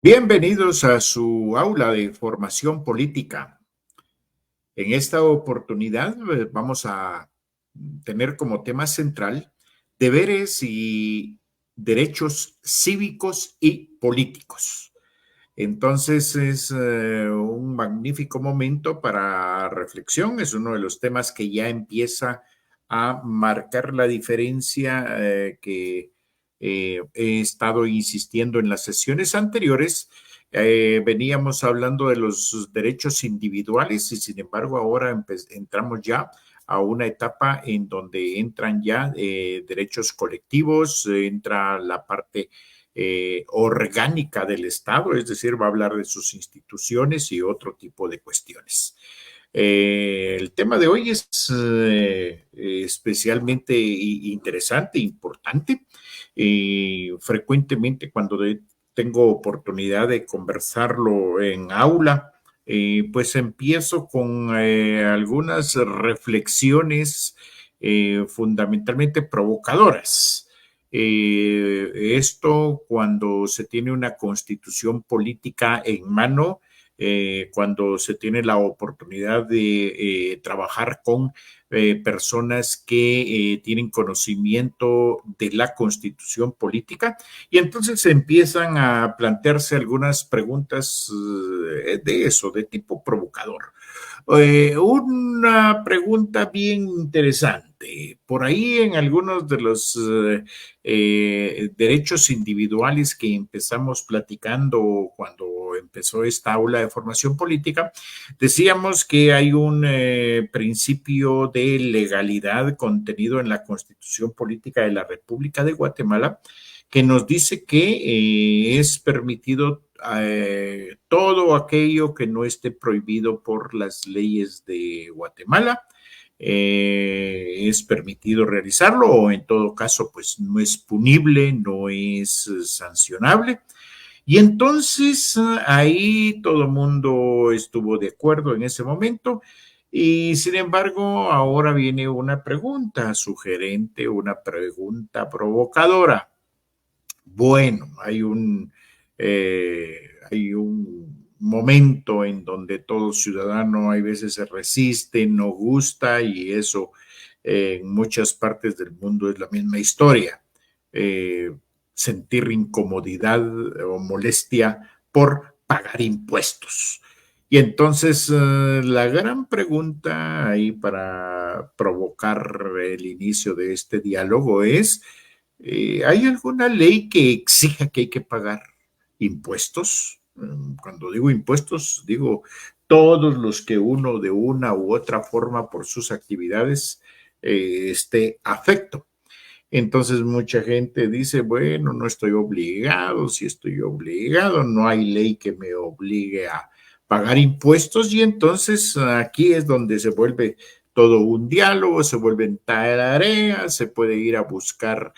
Bienvenidos a su aula de formación política. En esta oportunidad vamos a tener como tema central deberes y derechos cívicos y políticos. Entonces es un magnífico momento para reflexión. Es uno de los temas que ya empieza a marcar la diferencia que he estado insistiendo en las sesiones anteriores. Veníamos hablando de los derechos individuales y sin embargo ahora entramos ya a una etapa en donde entran ya derechos colectivos, entra la parte orgánica del Estado, es decir, va a hablar de sus instituciones y otro tipo de cuestiones. El tema de hoy es especialmente interesante, importante. Frecuentemente cuando tengo oportunidad de conversarlo en aula, pues empiezo con algunas reflexiones fundamentalmente provocadoras. Esto cuando se tiene una constitución política en mano, cuando se tiene la oportunidad de trabajar con personas que tienen conocimiento de la constitución política y entonces empiezan a plantearse algunas preguntas de eso, de tipo provocador. Una pregunta bien interesante. Por ahí en algunos de los derechos individuales que empezamos platicando cuando empezó esta aula de formación política, decíamos que hay un principio de legalidad contenido en la Constitución Política de la República de Guatemala que nos dice que es permitido todo aquello que no esté prohibido por las leyes de Guatemala. Es permitido realizarlo o en todo caso pues no es punible, no es sancionable. Y entonces ahí todo el mundo estuvo de acuerdo en ese momento y sin embargo ahora viene una pregunta sugerente, una pregunta provocadora. Bueno, hay un momento en donde todo ciudadano hay veces se resiste, no gusta y eso en muchas partes del mundo es la misma historia. Eh, Sentir incomodidad o molestia por pagar impuestos. Y entonces la gran pregunta ahí para provocar el inicio de este diálogo es, ¿hay alguna ley que exija que hay que pagar impuestos? Cuando digo impuestos, digo todos los que uno de una u otra forma por sus actividades esté afecto. Entonces mucha gente dice, bueno, no estoy obligado, si estoy obligado, no hay ley que me obligue a pagar impuestos y entonces aquí es donde se vuelve todo un diálogo, se vuelven tareas, se puede ir a buscar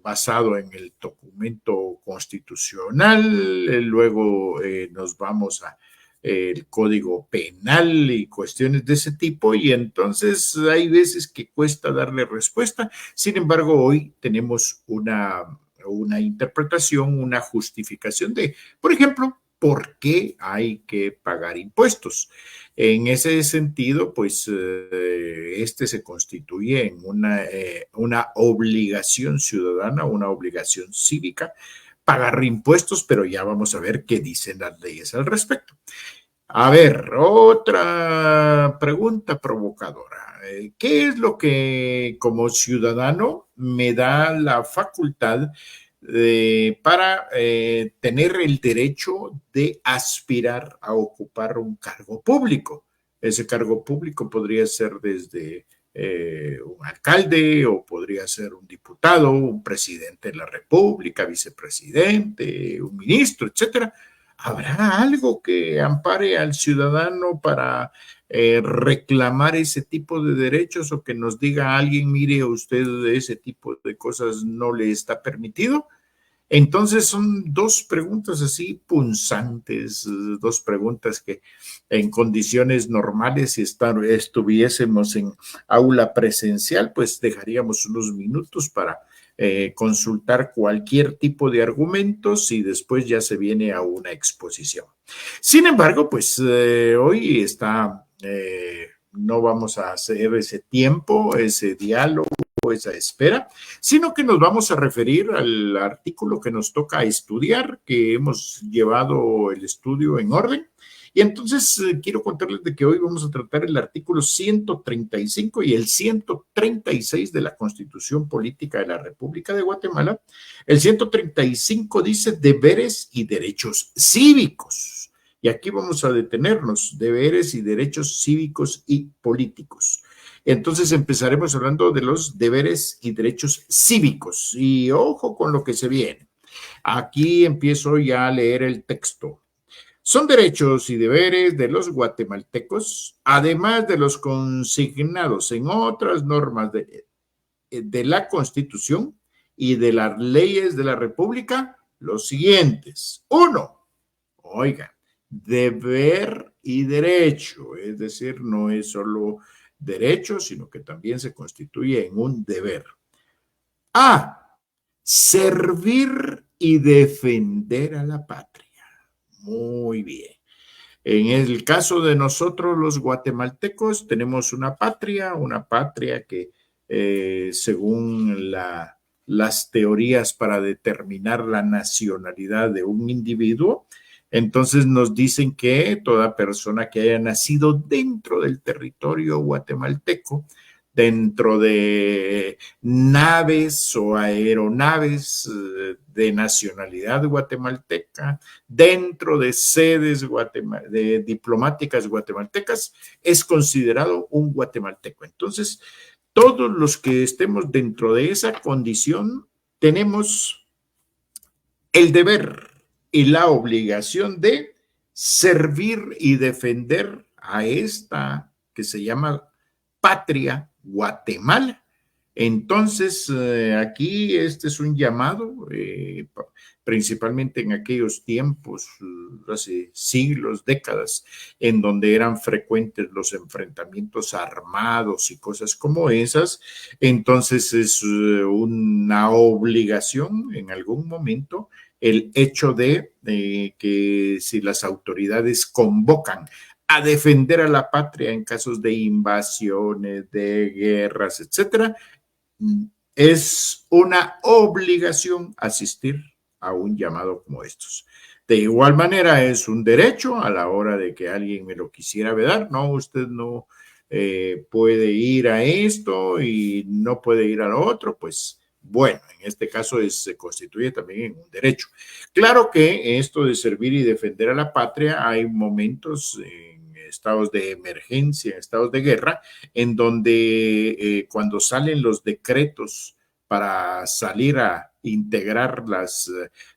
basado en el documento constitucional, luego nos vamos a el código penal y cuestiones de ese tipo y entonces hay veces que cuesta darle respuesta. Sin embargo, hoy tenemos una interpretación, una justificación de, por ejemplo, por qué hay que pagar impuestos. En ese sentido, pues este se constituye en una obligación ciudadana, una obligación cívica, pagar impuestos, pero ya vamos a ver qué dicen las leyes al respecto. A ver, otra pregunta provocadora. ¿Qué es lo que como ciudadano me da la facultad para tener el derecho de aspirar a ocupar un cargo público? Ese cargo público podría ser desde un alcalde o podría ser un diputado, un presidente de la República, vicepresidente, un ministro, etcétera. ¿Habrá algo que ampare al ciudadano para reclamar ese tipo de derechos o que nos diga alguien, mire, usted ese tipo de cosas no le está permitido? Entonces son dos preguntas así punzantes, dos preguntas que en condiciones normales, si estuviésemos en aula presencial, pues dejaríamos unos minutos para consultar cualquier tipo de argumentos y después ya se viene a una exposición. Sin embargo, pues hoy no vamos a hacer ese tiempo, ese diálogo, esa espera, sino que nos vamos a referir al artículo que nos toca estudiar, que hemos llevado el estudio en orden. Y entonces quiero contarles de que hoy vamos a tratar el artículo 135 y el 136 de la Constitución Política de la República de Guatemala. El 135 dice deberes y derechos cívicos. Y aquí vamos a detenernos, deberes y derechos cívicos y políticos. Entonces empezaremos hablando de los deberes y derechos cívicos. Y ojo con lo que se viene. Aquí empiezo ya a leer el texto. Son derechos y deberes de los guatemaltecos, además de los consignados en otras normas de la Constitución y de las leyes de la República, los siguientes. Uno, oigan, deber y derecho, es decir, no es solo derecho, sino que también se constituye en un deber. A, servir y defender a la patria. Muy bien. En el caso de nosotros los guatemaltecos tenemos una patria que según las teorías para determinar la nacionalidad de un individuo, entonces nos dicen que toda persona que haya nacido dentro del territorio guatemalteco, dentro de naves o aeronaves de nacionalidad guatemalteca, dentro de sedes de diplomáticas guatemaltecas, es considerado un guatemalteco. Entonces, todos los que estemos dentro de esa condición tenemos el deber y la obligación de servir y defender a esta que se llama patria Guatemala. Entonces, aquí este es un llamado, principalmente en aquellos tiempos, hace siglos, décadas, en donde eran frecuentes los enfrentamientos armados y cosas como esas. Entonces, es una obligación en algún momento el hecho de que si las autoridades convocan a defender a la patria en casos de invasiones, de guerras, etcétera, es una obligación asistir a un llamado como estos. De igual manera, es un derecho a la hora de que alguien me lo quisiera vedar. No, usted no puede ir a esto y no puede ir a lo otro, pues bueno, en este caso se constituye también en un derecho. Claro que esto de servir y defender a la patria, hay momentos en estados de emergencia, en estados de guerra, en donde cuando salen los decretos para salir a integrar las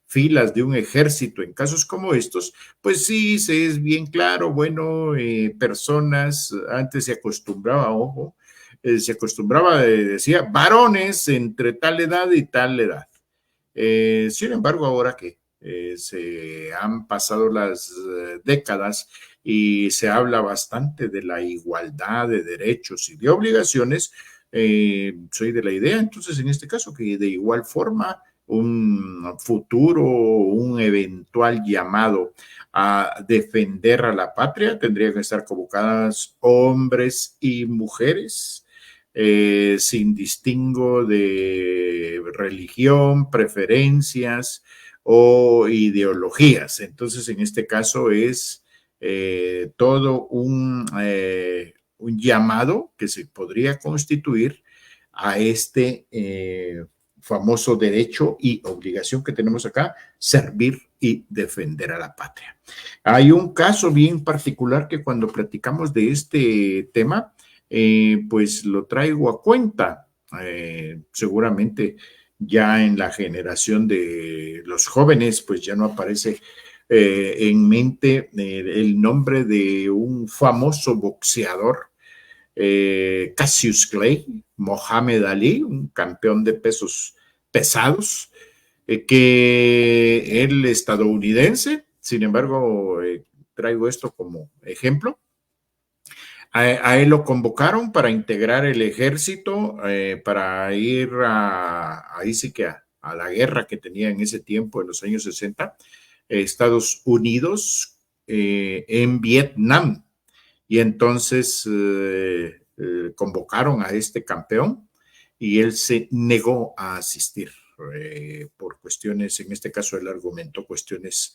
filas de un ejército en casos como estos, pues sí, se es bien claro, bueno, personas, antes se acostumbraba, ojo, decía, varones entre tal edad y tal edad. Sin embargo, ahora que se han pasado las décadas y se habla bastante de la igualdad de derechos y de obligaciones, soy de la idea, entonces, en este caso, que de igual forma un futuro, un eventual llamado a defender a la patria, tendrían que estar convocadas hombres y mujeres, sin distingo de religión, preferencias o ideologías. Entonces, en este caso es todo un llamado que se podría constituir a este famoso derecho y obligación que tenemos acá, servir y defender a la patria. Hay un caso bien particular que cuando platicamos de este tema, pues lo traigo a cuenta. Seguramente ya en la generación de los jóvenes, pues ya no aparece en mente el nombre de un famoso boxeador, Cassius Clay, Mohamed Ali, un campeón de pesos pesados, que el estadounidense, sin embargo, traigo esto como ejemplo. A él lo convocaron para integrar el ejército, para ir ahí sí que a la guerra que tenía en ese tiempo, en los años 60, Estados Unidos en Vietnam. Y entonces convocaron a este campeón y él se negó a asistir por cuestiones, en este caso el argumento, cuestiones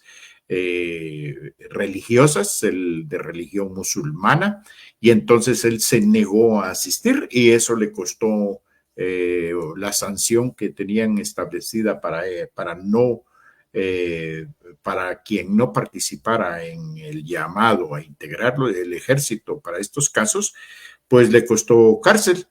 religiosas, el de religión musulmana, y entonces él se negó a asistir y eso le costó la sanción que tenían establecida para no para quien no participara en el llamado a integrarlo del ejército para estos casos, pues le costó cárcel.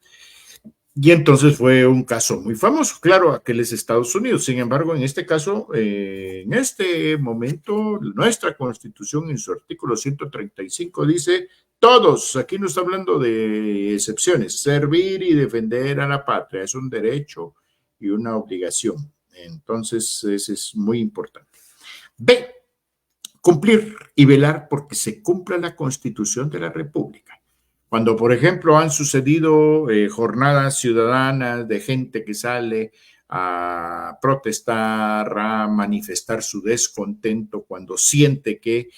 Y entonces fue un caso muy famoso, claro, aquel es Estados Unidos. Sin embargo, en este caso, en este momento, nuestra Constitución en su artículo 135 dice, todos, aquí no está hablando de excepciones, servir y defender a la patria es un derecho y una obligación. Entonces, eso es muy importante. B, cumplir y velar porque se cumpla la Constitución de la República. Cuando, por ejemplo, han sucedido jornadas ciudadanas de gente que sale a protestar, a manifestar su descontento cuando siente que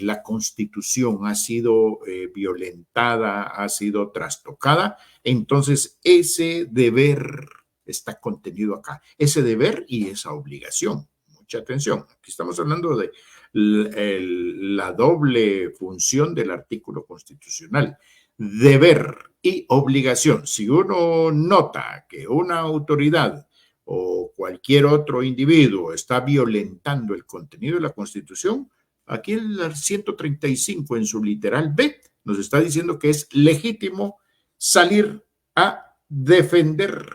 la Constitución ha sido violentada, ha sido trastocada, entonces ese deber está contenido acá, ese deber y esa obligación. Mucha atención, aquí estamos hablando de la doble función del artículo constitucional, deber y obligación. Si uno nota que una autoridad o cualquier otro individuo está violentando el contenido de la Constitución, aquí el 135 en su literal B nos está diciendo que es legítimo salir a defender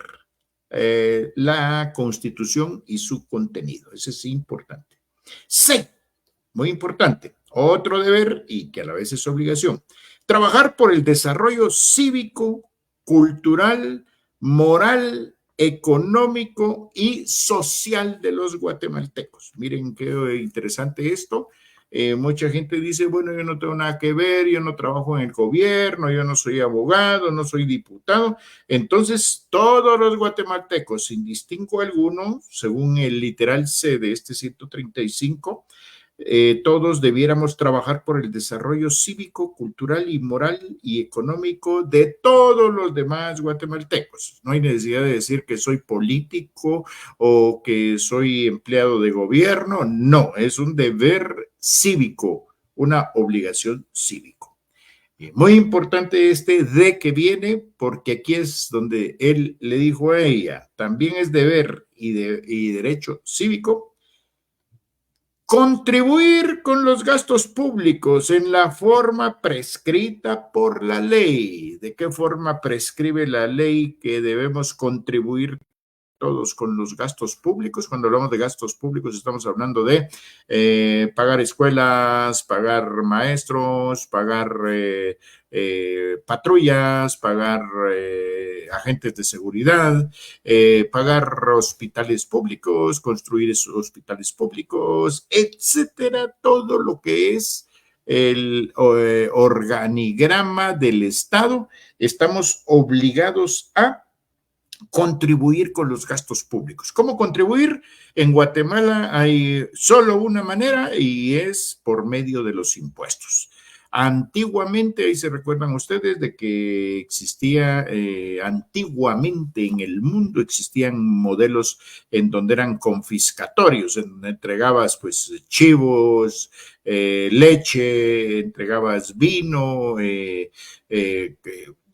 la Constitución y su contenido. Eso es importante. C, muy importante, otro deber y que a la vez es obligación, trabajar por el desarrollo cívico, cultural, moral, económico y social de los guatemaltecos. Miren qué interesante esto. Mucha gente dice, bueno, yo no tengo nada que ver, yo no trabajo en el gobierno, yo no soy abogado, no soy diputado. Entonces, todos los guatemaltecos, sin distingo alguno, según el literal C de este 135, todos debiéramos trabajar por el desarrollo cívico, cultural y moral y económico de todos los demás guatemaltecos. No hay necesidad de decir que soy político o que soy empleado de gobierno. No, es un deber cívico, una obligación cívico. Muy importante este de que viene, porque aquí es donde él le dijo a ella, también es deber y derecho cívico, contribuir con los gastos públicos en la forma prescrita por la ley. ¿De qué forma prescribe la ley que debemos contribuir todos con los gastos públicos? Cuando hablamos de gastos públicos estamos hablando de pagar escuelas, pagar maestros, pagar patrullas, pagar agentes de seguridad, pagar hospitales públicos, construir hospitales públicos, etcétera, todo lo que es el organigrama del Estado, estamos obligados a contribuir con los gastos públicos. ¿Cómo contribuir? En Guatemala hay solo una manera y es por medio de los impuestos. Antiguamente, ahí se recuerdan ustedes de que existía, antiguamente en el mundo existían modelos en donde eran confiscatorios, en donde entregabas pues chivos, leche, entregabas vino, de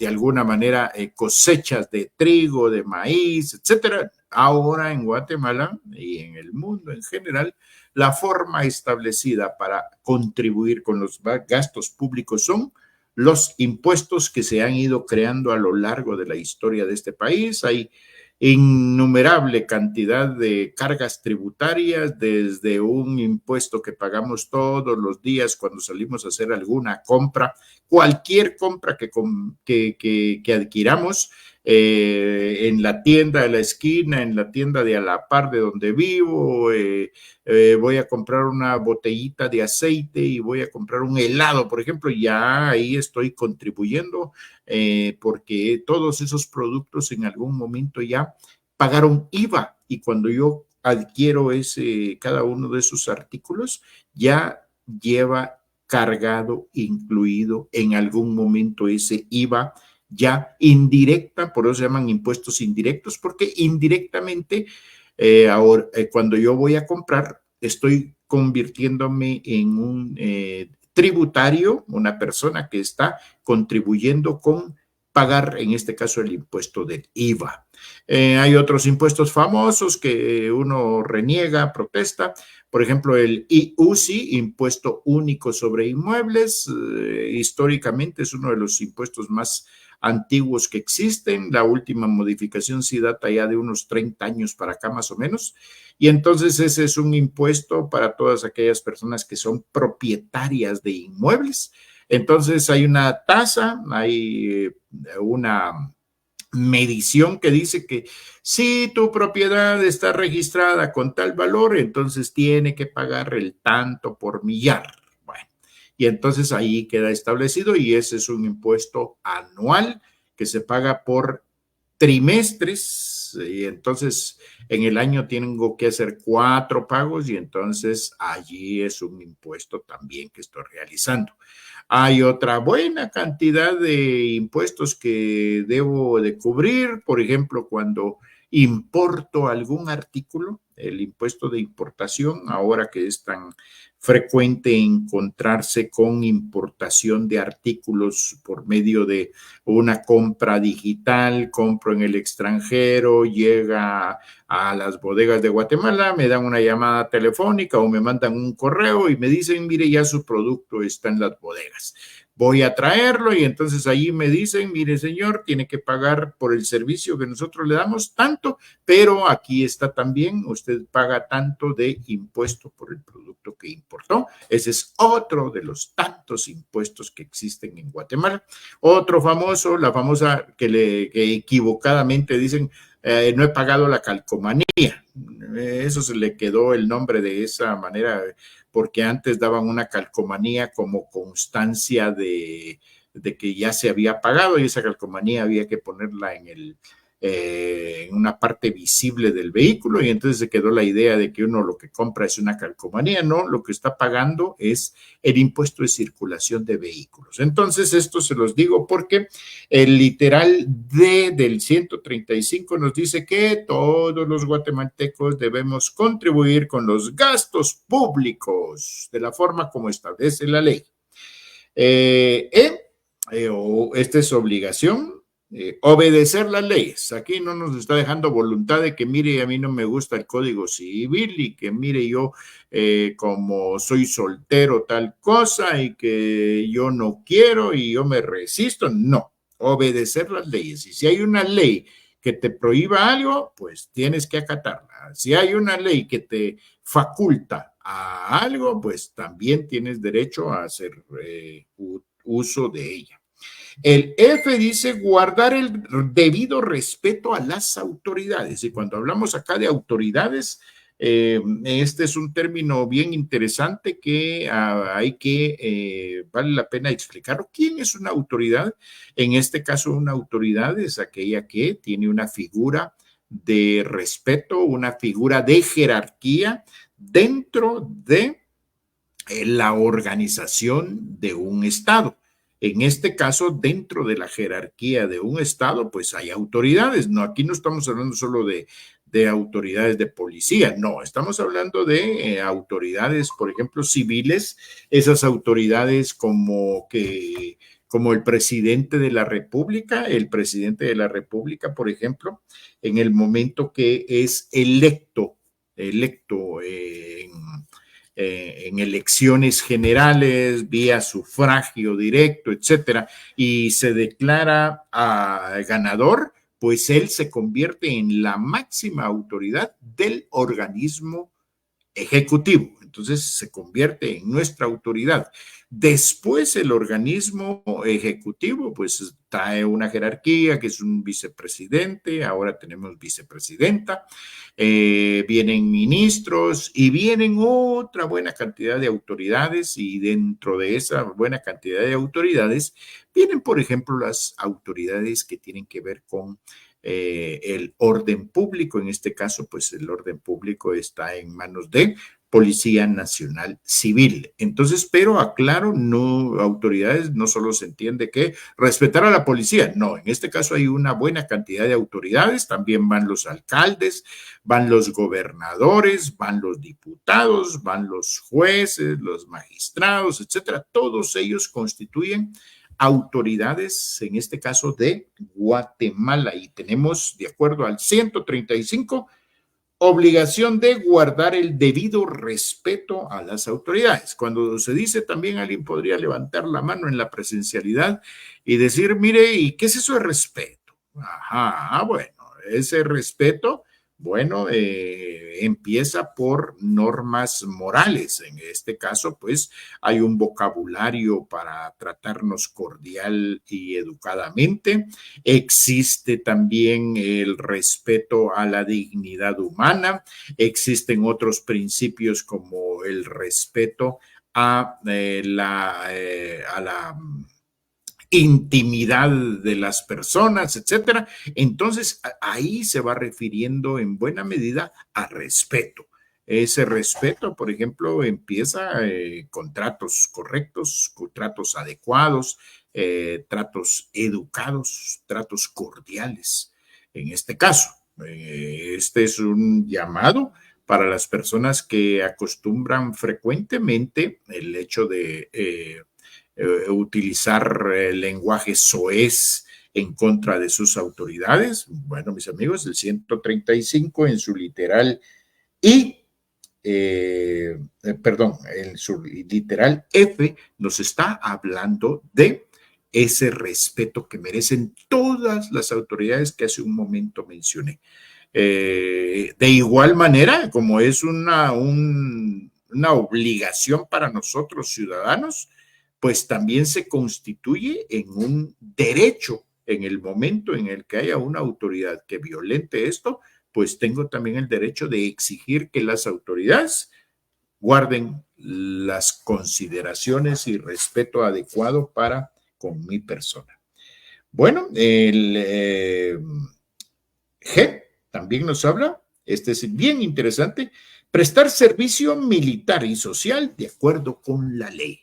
alguna manera cosechas de trigo, de maíz, etcétera. Ahora en Guatemala y en el mundo en general, la forma establecida para contribuir con los gastos públicos son los impuestos que se han ido creando a lo largo de la historia de este país. Hay innumerable cantidad de cargas tributarias, desde un impuesto que pagamos todos los días cuando salimos a hacer alguna compra, cualquier compra que adquiramos, en la tienda de la esquina, en la tienda de a la par de donde vivo, voy a comprar una botellita de aceite y voy a comprar un helado, por ejemplo, ya ahí estoy contribuyendo porque todos esos productos en algún momento ya pagaron IVA y cuando yo adquiero cada uno de esos artículos, ya lleva cargado, incluido en algún momento ese IVA ya indirecta, por eso se llaman impuestos indirectos, porque indirectamente ahora cuando yo voy a comprar, estoy convirtiéndome en un tributario, una persona que está contribuyendo con pagar, en este caso, el impuesto del IVA. Hay otros impuestos famosos que uno reniega, protesta, por ejemplo, el IUCI, Impuesto Único sobre Inmuebles, históricamente es uno de los impuestos más antiguos que existen. La última modificación sí data ya de unos 30 años para acá más o menos. Y entonces ese es un impuesto para todas aquellas personas que son propietarias de inmuebles. Entonces hay una tasa, hay una medición que dice que si tu propiedad está registrada con tal valor, entonces tiene que pagar el tanto por millar. Bueno, y entonces ahí queda establecido y ese es un impuesto anual que se paga por trimestres y entonces en el año tengo que hacer 4 pagos y entonces allí es un impuesto también que estoy realizando. Hay otra buena cantidad de impuestos que debo de cubrir, por ejemplo, cuando importo algún artículo, el impuesto de importación, ahora que es tan frecuente encontrarse con importación de artículos por medio de una compra digital, compro en el extranjero, llega a las bodegas de Guatemala, me dan una llamada telefónica o me mandan un correo y me dicen, mire, ya su producto está en las bodegas. Voy a traerlo y entonces ahí me dicen, mire señor, tiene que pagar por el servicio que nosotros le damos tanto, pero aquí está también, usted paga tanto de impuesto por el producto que importó. Ese es otro de los tantos impuestos que existen en Guatemala. Otro famoso, la famosa que equivocadamente dicen, no he pagado la calcomanía. Eso se le quedó el nombre de esa manera porque antes daban una calcomanía como constancia de que ya se había pagado y esa calcomanía había que ponerla en una parte visible del vehículo y entonces se quedó la idea de que uno lo que compra es una calcomanía, no, lo que está pagando es el impuesto de circulación de vehículos. Entonces esto se los digo porque el literal D del 135 nos dice que todos los guatemaltecos debemos contribuir con los gastos públicos de la forma como establece la ley. Esta es obligación, obedecer las leyes. Aquí no nos está dejando voluntad de que mire, a mí no me gusta el Código Civil y que mire yo como soy soltero tal cosa y que yo no quiero y yo me resisto. No, obedecer las leyes. Y si hay una ley que te prohíba algo, pues tienes que acatarla. Si hay una ley que te faculta a algo, pues también tienes derecho a hacer uso de ella. El F dice guardar el debido respeto a las autoridades. Y cuando hablamos acá de autoridades, este es un término bien interesante que hay que, vale la pena explicarlo. ¿Quién es una autoridad? En este caso, una autoridad es aquella que tiene una figura de respeto, una figura de jerarquía dentro de la organización de un Estado. En este caso, dentro de la jerarquía de un Estado, pues hay autoridades. No, aquí no estamos hablando solo de autoridades de policía, no, estamos hablando de autoridades, por ejemplo, civiles, esas autoridades como el presidente de la República, por ejemplo, en el momento que es electo en elecciones generales, vía sufragio directo, etcétera, y se declara ganador, pues él se convierte en la máxima autoridad del organismo ejecutivo. entonces se convierte en nuestra autoridad. Después el organismo ejecutivo pues trae una jerarquía que es un vicepresidente, ahora tenemos vicepresidenta, vienen ministros y vienen otra buena cantidad de autoridades y dentro de esa buena cantidad de autoridades vienen, por ejemplo, las autoridades que tienen que ver con el orden público. En este caso, pues el orden público está en manos de Policía Nacional Civil. Entonces, pero aclaro, no, autoridades no solo se entiende que respetar a la policía, no, en este caso hay una buena cantidad de autoridades, también van los alcaldes, van los gobernadores, van los diputados, van los jueces, los magistrados, etcétera. Todos ellos constituyen autoridades, en este caso de Guatemala, y tenemos, de acuerdo al 135, obligación de guardar el debido respeto a las autoridades. Cuando se dice también, alguien podría levantar la mano en la presencialidad y decir, mire, ¿y qué es eso de respeto? Ajá, bueno, ese respeto, bueno, empieza por normas morales. En este caso, pues, hay un vocabulario para tratarnos cordial y educadamente. Existe también el respeto a la dignidad humana. Existen otros principios como el respeto a la intimidad de las personas, etcétera. Entonces, ahí se va refiriendo en buena medida a respeto. Ese respeto, por ejemplo, empieza con tratos correctos, con tratos adecuados, tratos educados, tratos cordiales. En este caso, este es un llamado para las personas que acostumbran frecuentemente el hecho de utilizar el lenguaje soez en contra de sus autoridades. Bueno, mis amigos, el 135 en su literal y perdón, en su literal F nos está hablando de ese respeto que merecen todas las autoridades que hace un momento mencioné. De igual manera, como es una obligación para nosotros ciudadanos, pues también se constituye en un derecho en el momento en el que haya una autoridad que violente esto, pues tengo también el derecho de exigir que las autoridades guarden las consideraciones y respeto adecuado para con mi persona. Bueno, el G también nos habla, este es bien interesante, prestar servicio militar y social de acuerdo con la ley.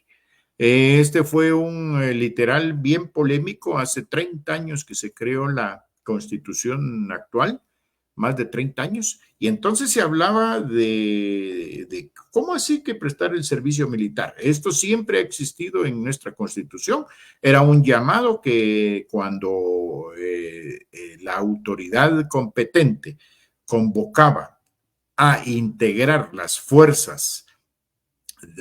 Este fue un literal bien polémico. Hace 30 años que se creó la constitución actual, más de 30 años, y entonces se hablaba de cómo así que prestar el servicio militar. Esto siempre ha existido en nuestra constitución. Era un llamado que cuando la autoridad competente convocaba a integrar las fuerzas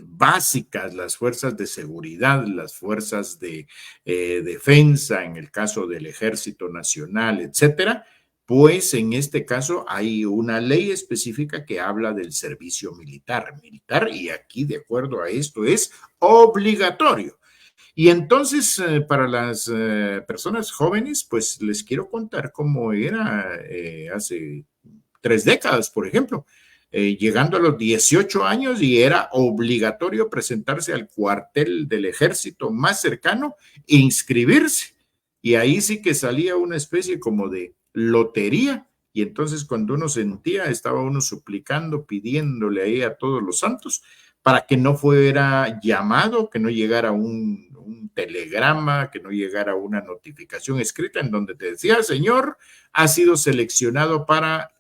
básicas, las fuerzas de seguridad, las fuerzas de defensa, en el caso del Ejército Nacional, etcétera, pues en este caso hay una ley específica que habla del servicio militar, y aquí de acuerdo a esto es obligatorio. Y entonces, para las personas jóvenes, pues les quiero contar cómo era hace 3 décadas, por ejemplo, llegando a los 18 años y era obligatorio presentarse al cuartel del ejército más cercano e inscribirse. Y ahí sí que salía una especie como de lotería. Y entonces cuando uno sentía, estaba uno suplicando, pidiéndole ahí a todos los santos para que no fuera llamado, que no llegara un telegrama, que no llegara una notificación escrita en donde te decía, señor, ha sido seleccionado para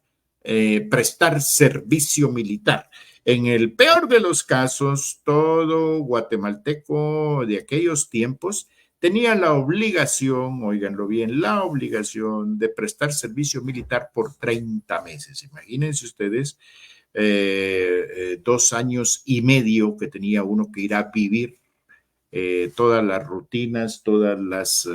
prestar servicio militar. En el peor de los casos, todo guatemalteco de aquellos tiempos tenía la obligación, óiganlo bien, la obligación de prestar servicio militar por 30 meses. Imagínense ustedes 2 años y medio que tenía uno que ir a vivir todas las rutinas, todas las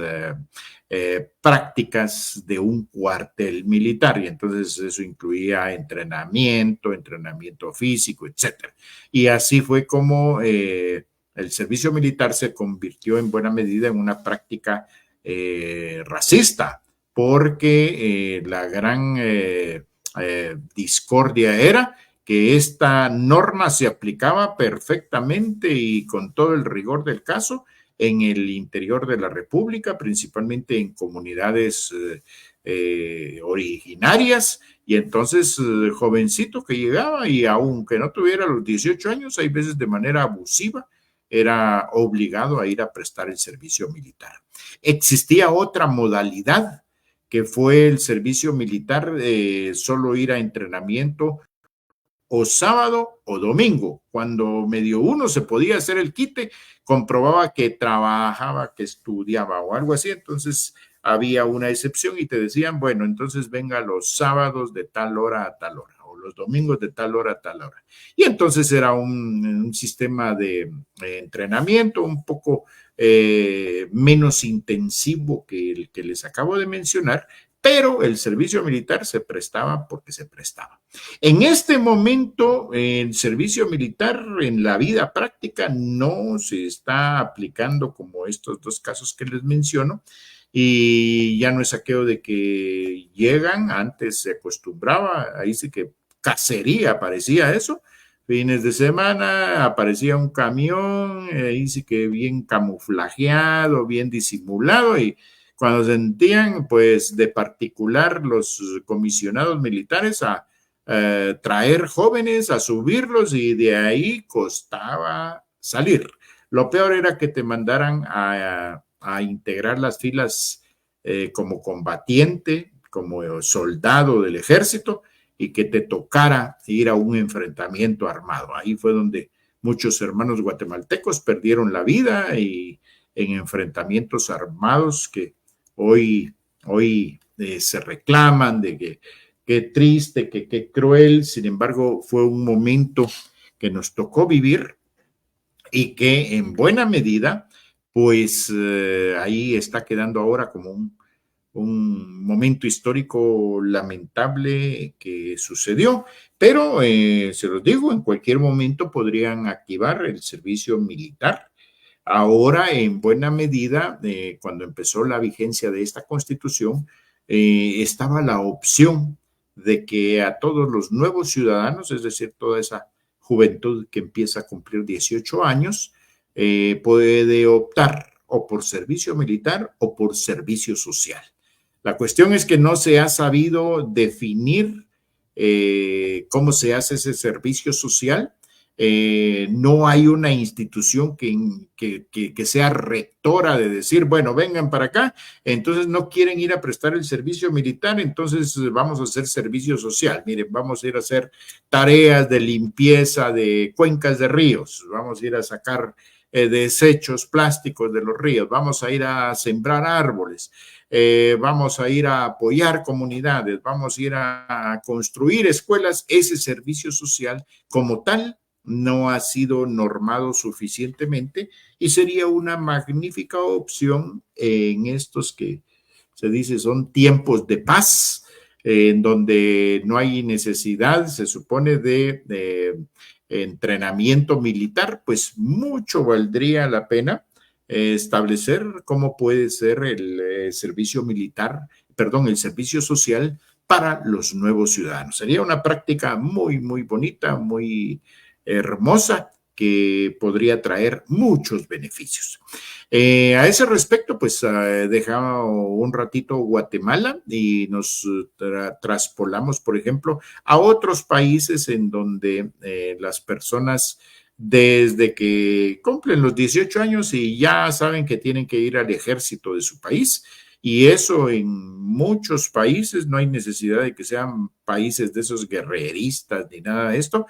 prácticas de un cuartel militar, y entonces eso incluía entrenamiento físico, etcétera. Y así fue como el servicio militar se convirtió en buena medida en una práctica racista, porque la gran discordia era que esta norma se aplicaba perfectamente y con todo el rigor del caso en el interior de la República, principalmente en comunidades originarias, y entonces jovencito que llegaba y aunque no tuviera los 18 años, hay veces de manera abusiva, era obligado a ir a prestar el servicio militar. Existía otra modalidad que fue el servicio militar, solo ir a entrenamiento o sábado o domingo. Cuando medio uno se podía hacer el quite, comprobaba que trabajaba, que estudiaba o algo así, entonces había una excepción y te decían, bueno, entonces venga los sábados de tal hora a tal hora o los domingos de tal hora a tal hora. Y entonces era un sistema de entrenamiento un poco menos intensivo que el que les acabo de mencionar, pero el servicio militar se prestaba porque se prestaba. En este momento, el servicio militar en la vida práctica no se está aplicando como estos dos casos que les menciono, y ya no es aquello de que llegan, antes se acostumbraba, ahí sí que cacería parecía eso, fines de semana aparecía un camión, ahí sí que bien camuflajeado, bien disimulado, y cuando sentían pues de particular los comisionados militares a traer jóvenes, a subirlos, y de ahí costaba salir. Lo peor era que te mandaran a integrar las filas como combatiente, como soldado del ejército, y que te tocara ir a un enfrentamiento armado. Ahí fue donde muchos hermanos guatemaltecos perdieron la vida y en enfrentamientos armados que hoy se reclaman de que qué triste, qué cruel. Sin embargo, fue un momento que nos tocó vivir y que en buena medida, pues ahí está quedando ahora como un momento histórico lamentable que sucedió, pero se los digo, en cualquier momento podrían activar el servicio militar. Ahora, en buena medida, cuando empezó la vigencia de esta constitución, estaba la opción de que a todos los nuevos ciudadanos, es decir, toda esa juventud que empieza a cumplir 18 años, puede optar o por servicio militar o por servicio social. La cuestión es que no se ha sabido definir cómo se hace ese servicio social. No hay una institución que sea rectora de decir, bueno, vengan para acá, entonces no quieren ir a prestar el servicio militar, entonces vamos a hacer servicio social. Miren, vamos a ir a hacer tareas de limpieza de cuencas de ríos, vamos a ir a sacar desechos plásticos de los ríos, vamos a ir a sembrar árboles, vamos a ir a apoyar comunidades, vamos a ir a construir escuelas. Ese servicio social como tal no ha sido normado suficientemente y sería una magnífica opción en estos que se dice son tiempos de paz, en donde no hay necesidad, se supone, de entrenamiento militar. Pues mucho valdría la pena establecer cómo puede ser el servicio militar, perdón, el servicio social para los nuevos ciudadanos. Sería una práctica muy, muy bonita, muy hermosa, que podría traer muchos beneficios. A ese respecto, pues dejamos un ratito Guatemala y nos traspolamos, por ejemplo, a otros países en donde las personas desde que cumplen los 18 años y ya saben que tienen que ir al ejército de su país, y eso en muchos países, no hay necesidad de que sean países de esos guerreristas ni nada de esto,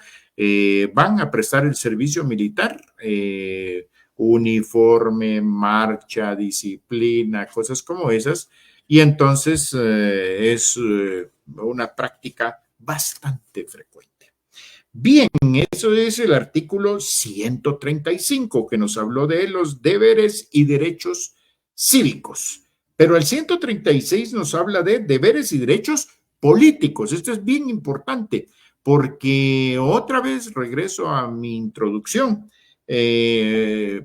van a prestar el servicio militar, uniforme, marcha, disciplina, cosas como esas, y entonces es una práctica bastante frecuente. Bien, eso es el artículo 135 que nos habló de los deberes y derechos cívicos. Pero el 136 nos habla de deberes y derechos políticos. Esto es bien importante porque otra vez regreso a mi introducción.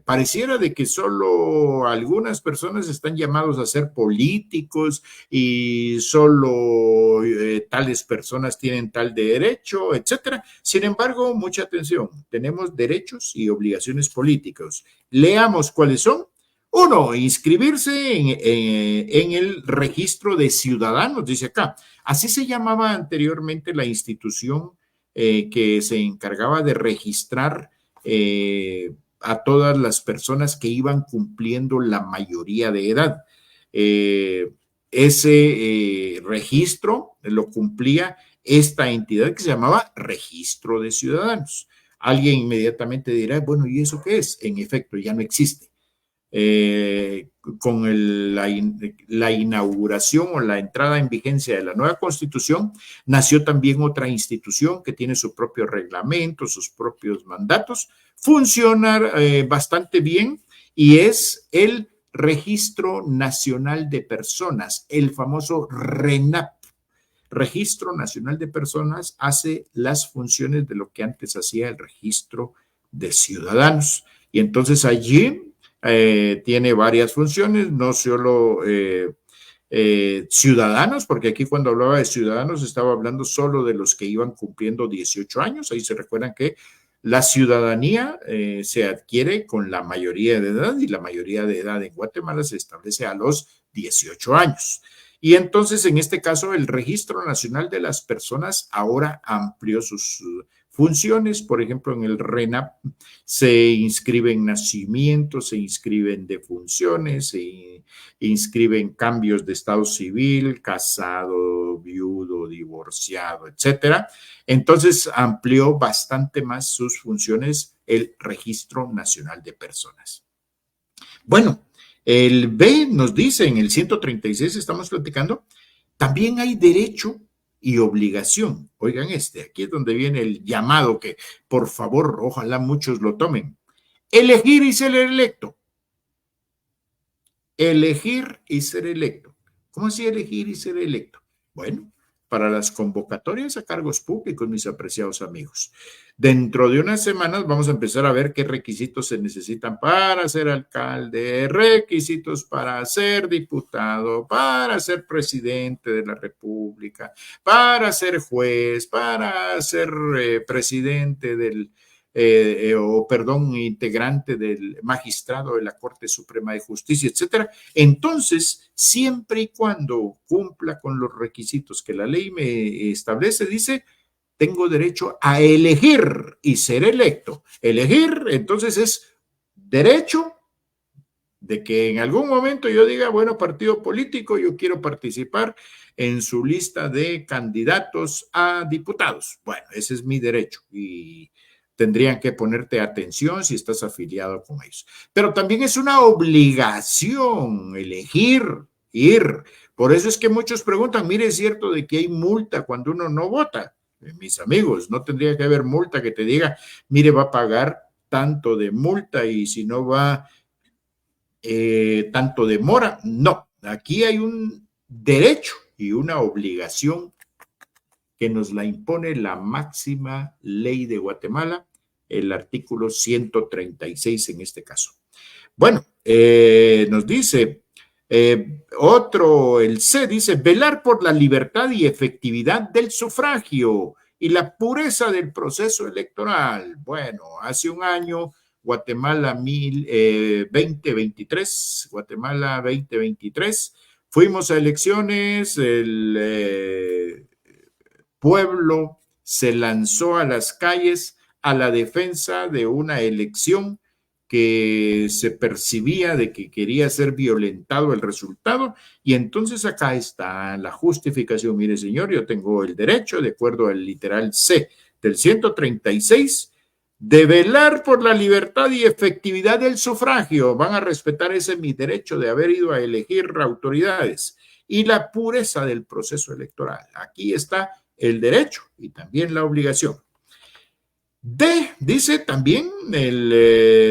Pareciera de que solo algunas personas están llamados a ser políticos y solo tales personas tienen tal derecho, etcétera. Sin embargo, mucha atención, tenemos derechos y obligaciones políticas. Leamos cuáles son. Uno, inscribirse en el registro de ciudadanos, dice acá. Así se llamaba anteriormente la institución que se encargaba de registrar a todas las personas que iban cumpliendo la mayoría de edad. Ese registro lo cumplía esta entidad que se llamaba Registro de Ciudadanos. Alguien inmediatamente dirá, bueno, ¿y eso qué es? En efecto, ya no existe. Con la inauguración o la entrada en vigencia de la nueva constitución, nació también otra institución que tiene su propio reglamento, sus propios mandatos, funciona bastante bien y es el Registro Nacional de Personas, el famoso RENAP. Registro Nacional de Personas hace las funciones de lo que antes hacía el Registro de Ciudadanos. Y entonces allí tiene varias funciones, no solo ciudadanos, porque aquí cuando hablaba de ciudadanos estaba hablando solo de los que iban cumpliendo 18 años. Ahí se recuerdan que la ciudadanía se adquiere con la mayoría de edad y la mayoría de edad en Guatemala se establece a los 18 años. Y entonces, en este caso, el Registro Nacional de las Personas ahora amplió sus funciones. Por ejemplo, en el RENAP se inscriben nacimientos, se inscriben defunciones, se inscriben cambios de estado civil, casado, viudo, divorciado, etcétera. Entonces, amplió bastante más sus funciones el Registro Nacional de Personas. Bueno, el B nos dice en el 136, estamos platicando, también hay derecho y obligación. Oigan aquí es donde viene el llamado que, por favor, ojalá muchos lo tomen. Elegir y ser electo. Elegir y ser electo. ¿Cómo así elegir y ser electo? Bueno, para las convocatorias a cargos públicos, mis apreciados amigos. Dentro de unas semanas vamos a empezar a ver qué requisitos se necesitan para ser alcalde, requisitos para ser diputado, para ser presidente de la República, para ser juez, para ser presidente del integrante del magistrado de la Corte Suprema de Justicia, etcétera. Entonces, siempre y cuando cumpla con los requisitos que la ley me establece, dice, tengo derecho a elegir y ser electo. Elegir, entonces, es derecho de que en algún momento yo diga, bueno, partido político, yo quiero participar en su lista de candidatos a diputados. Bueno, ese es mi derecho y tendrían que ponerte atención si estás afiliado con ellos. Pero también es una obligación elegir, ir. Por eso es que muchos preguntan, mire, es cierto de que hay multa cuando uno no vota. Mis amigos, no tendría que haber multa que te diga, mire, va a pagar tanto de multa y si no va tanto demora. No, aquí hay un derecho y una obligación que nos la impone la máxima ley de Guatemala, el artículo 136 en este caso. Bueno, nos dice el C dice, velar por la libertad y efectividad del sufragio y la pureza del proceso electoral. Bueno, hace un año, Guatemala 2023, Guatemala 2023, fuimos a elecciones, el pueblo se lanzó a las calles a la defensa de una elección que se percibía de que quería ser violentado el resultado, y entonces acá está la justificación. Mire, señor, yo tengo el derecho, de acuerdo al literal C del 136, de velar por la libertad y efectividad del sufragio. Van a respetar ese mi derecho de haber ido a elegir autoridades y la pureza del proceso electoral. Aquí está el derecho y también la obligación. Dice también el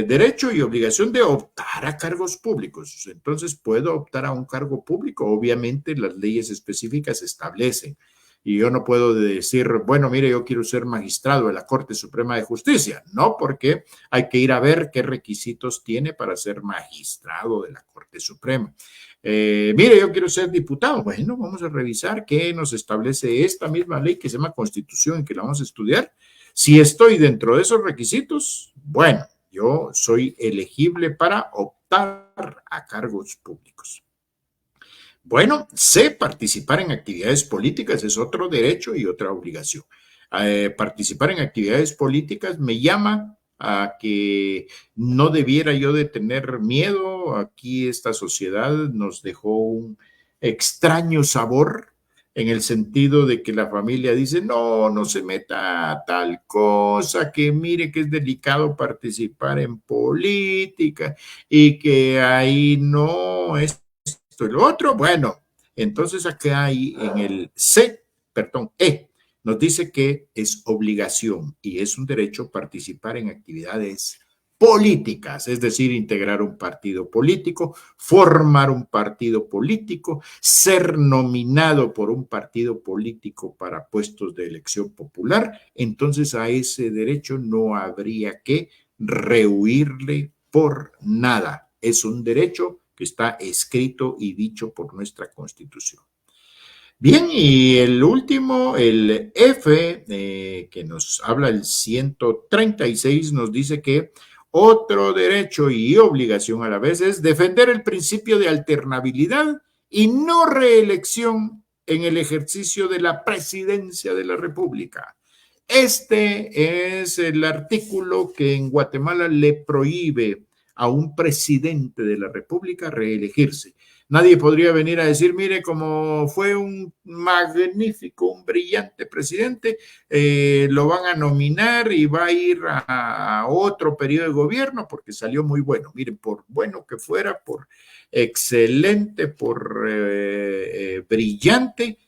derecho y obligación de optar a cargos públicos. Entonces, puedo optar a un cargo público. Obviamente, las leyes específicas establecen. Y yo no puedo decir, bueno, mire, yo quiero ser magistrado de la Corte Suprema de Justicia. No, porque hay que ir a ver qué requisitos tiene para ser magistrado de la Corte Suprema. Mire, yo quiero ser diputado. Bueno, vamos a revisar qué nos establece esta misma ley que se llama Constitución y que la vamos a estudiar. Si estoy dentro de esos requisitos, bueno, yo soy elegible para optar a cargos públicos. Bueno, sé participar en actividades políticas, es otro derecho y otra obligación. Participar en actividades políticas me llama a que no debiera yo de tener miedo. Aquí esta sociedad nos dejó un extraño sabor en el sentido de que la familia dice, no, no se meta a tal cosa, que mire que es delicado participar en política y que ahí no es esto y lo otro. Bueno, entonces acá hay en el nos dice que es obligación y es un derecho participar en actividades políticas, es decir, integrar un partido político, formar un partido político, ser nominado por un partido político para puestos de elección popular. Entonces a ese derecho no habría que rehuirle por nada. Es un derecho que está escrito y dicho por nuestra Constitución. Bien, y el último, el F, que nos habla el 136, nos dice que otro derecho y obligación a la vez es defender el principio de alternabilidad y no reelección en el ejercicio de la presidencia de la República. Este es el artículo que en Guatemala le prohíbe a un presidente de la República reelegirse. Nadie podría venir a decir, mire, como fue un magnífico, un brillante presidente, lo van a nominar y va a ir a otro periodo de gobierno porque salió muy bueno. Miren, por bueno que fuera, por excelente, por brillante,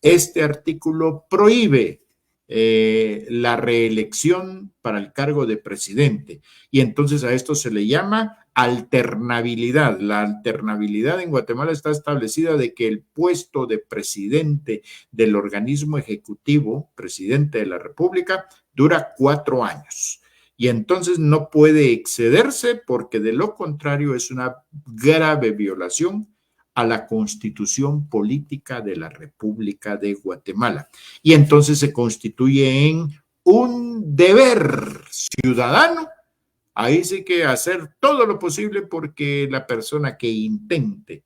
este artículo prohíbe la reelección para el cargo de presidente. Y entonces a esto se le llama alternabilidad. La alternabilidad en Guatemala está establecida de que el puesto de presidente del organismo ejecutivo, presidente de la República, dura 4 años. Y entonces no puede excederse porque de lo contrario es una grave violación a la Constitución Política de la República de Guatemala. Y entonces se constituye en un deber ciudadano. Ahí sí que hacer todo lo posible porque la persona que intente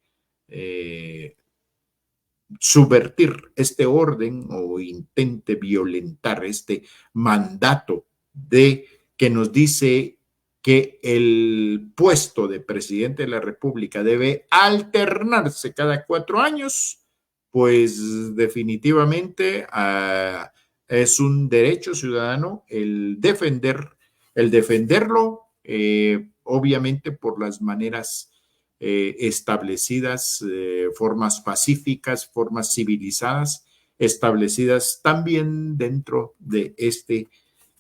subvertir este orden o intente violentar este mandato de que nos dice que el puesto de presidente de la República debe alternarse cada 4 años, pues definitivamente es un derecho ciudadano el defenderlo, obviamente por las maneras establecidas, formas pacíficas, formas civilizadas, establecidas también dentro de este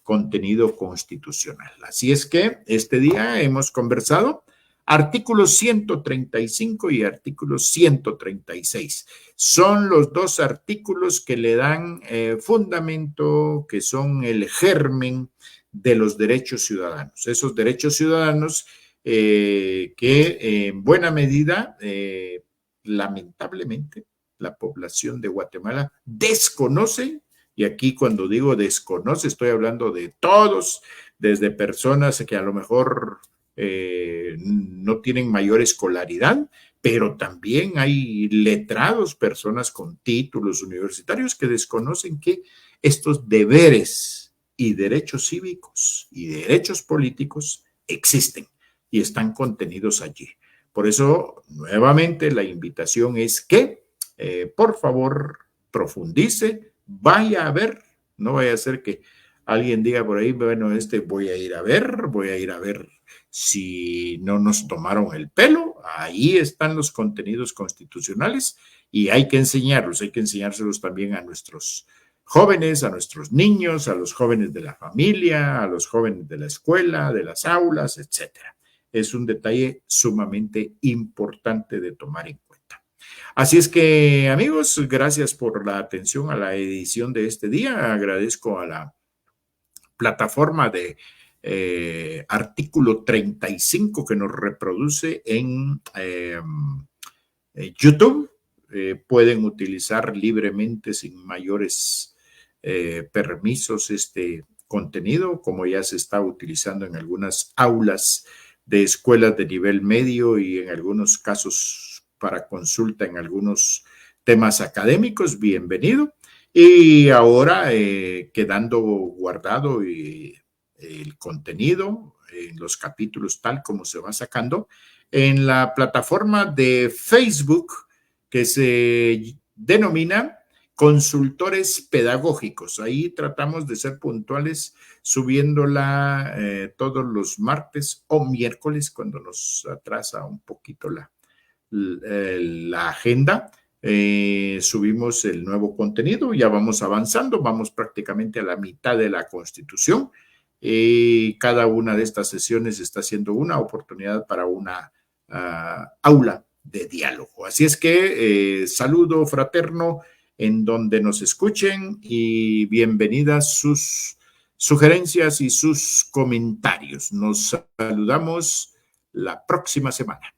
contenido constitucional. Así es que este día hemos conversado artículos 135 y artículo 136. Son los dos artículos que le dan fundamento, que son el germen de los derechos ciudadanos. Esos derechos ciudadanos que en buena medida, lamentablemente, la población de Guatemala desconoce. Y aquí cuando digo desconoce, estoy hablando de todos, desde personas que a lo mejor no tienen mayor escolaridad, pero también hay letrados, personas con títulos universitarios que desconocen que estos deberes y derechos cívicos y derechos políticos existen y están contenidos allí. Por eso, nuevamente, la invitación es que, por favor, profundice, vaya a ver, no vaya a ser que alguien diga por ahí, bueno, voy a ir a ver si no nos tomaron el pelo. Ahí están los contenidos constitucionales y hay que enseñárselos también a nuestros jóvenes, a nuestros niños, a los jóvenes de la familia, a los jóvenes de la escuela, de las aulas, etcétera. Es un detalle sumamente importante de tomar en cuenta. Así es que, amigos, gracias por la atención a la edición de este día. Agradezco a la plataforma de artículo 35 que nos reproduce en YouTube. Pueden utilizar libremente sin mayores permisos este contenido, como ya se está utilizando en algunas aulas de escuelas de nivel medio y en algunos casos para consulta en algunos temas académicos. Bienvenido. Y ahora quedando guardado el contenido en los capítulos tal como se va sacando en la plataforma de Facebook que se denomina Consultores Pedagógicos. Ahí tratamos de ser puntuales subiéndola todos los martes o miércoles cuando nos atrasa un poquito la agenda. Subimos el nuevo contenido, ya vamos avanzando, vamos prácticamente a la mitad de la Constitución y cada una de estas sesiones está siendo una oportunidad para una aula de diálogo. Así es que saludo fraterno en donde nos escuchen y bienvenidas sus sugerencias y sus comentarios. Nos saludamos la próxima semana.